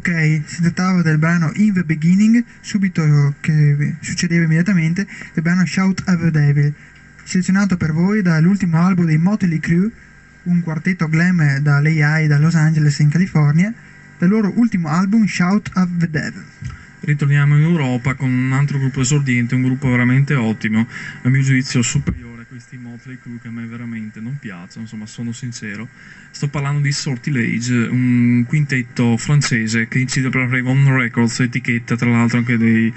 Ok, si trattava del brano In the Beginning, subito che succedeva immediatamente il brano Shout at the Devil, selezionato per voi dall'ultimo album dei Motley Crue, un quartetto glam dall'AI da Los Angeles in California, dal loro ultimo album Shout at the Devil. Ritorniamo in Europa con un altro gruppo esordiente, un gruppo veramente ottimo, a mio giudizio superiore a questi Motley Crue che a me veramente non piacciono, insomma sono sincero. Sto parlando di Sortilege, un quintetto francese che incide per Raven Records, etichetta tra l'altro anche dei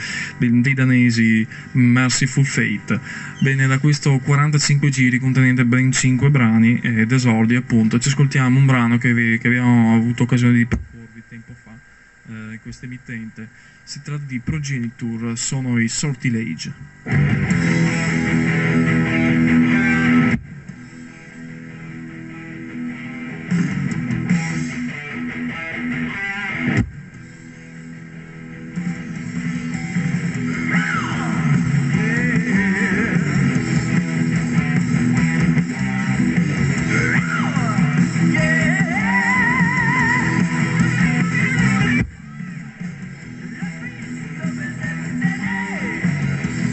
danesi Merciful Fate. Bene, da questo 45 giri contenente ben 5 brani ed esordi appunto, ci ascoltiamo un brano che abbiamo avuto occasione di proporvi tempo fa in questa emittente. Si tratta di Progeniture, sono i Sortilege.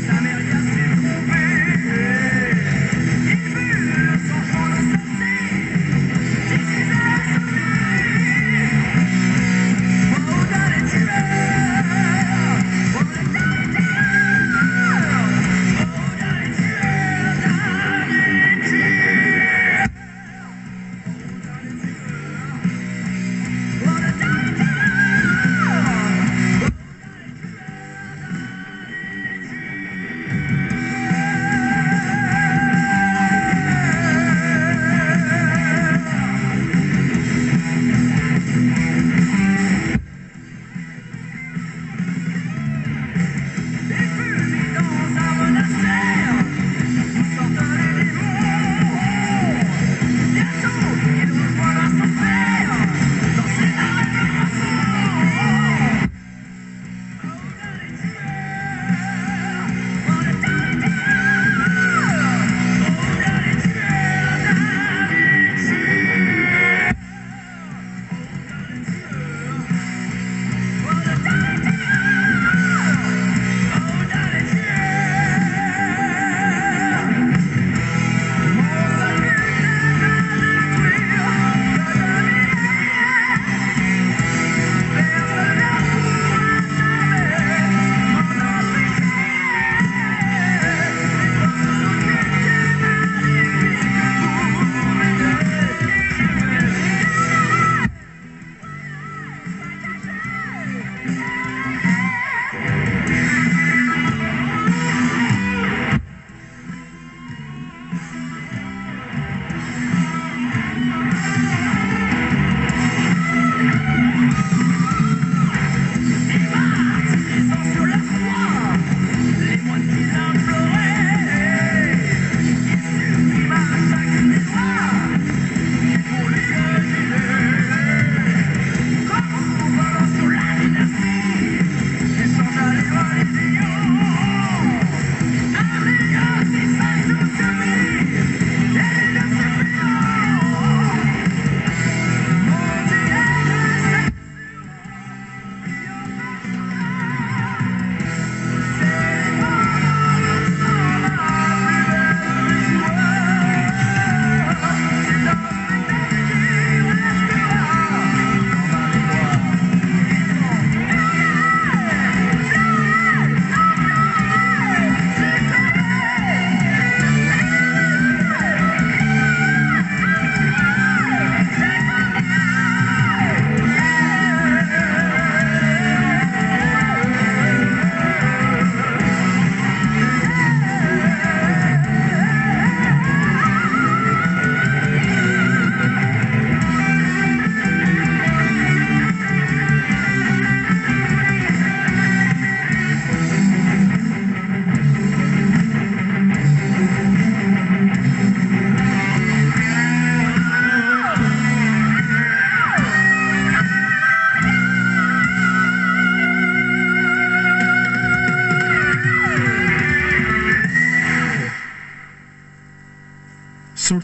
Sa mère,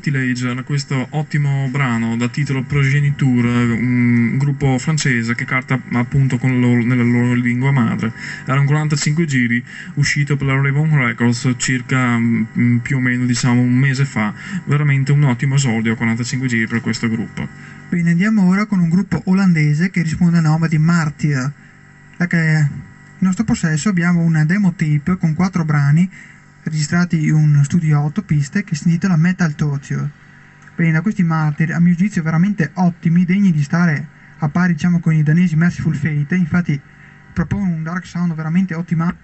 Sortilege era questo ottimo brano dal titolo Progeniture, un gruppo francese che carta appunto nella loro lingua madre. Era un 45 giri uscito per la Raven Records circa più o meno diciamo un mese fa, veramente un ottimo esordio a 45 giri per questo gruppo. Bene, andiamo ora con un gruppo olandese che risponde al nome di Martyr. In nostro possesso abbiamo una demo tape con 4 brani registrati in un studio a 8 piste che si intitola Metal Torture. Bene, da questi Martyr, a mio giudizio veramente ottimi, degni di stare a pari diciamo con i danesi Merciful Fate, infatti propongono un dark sound veramente ottimato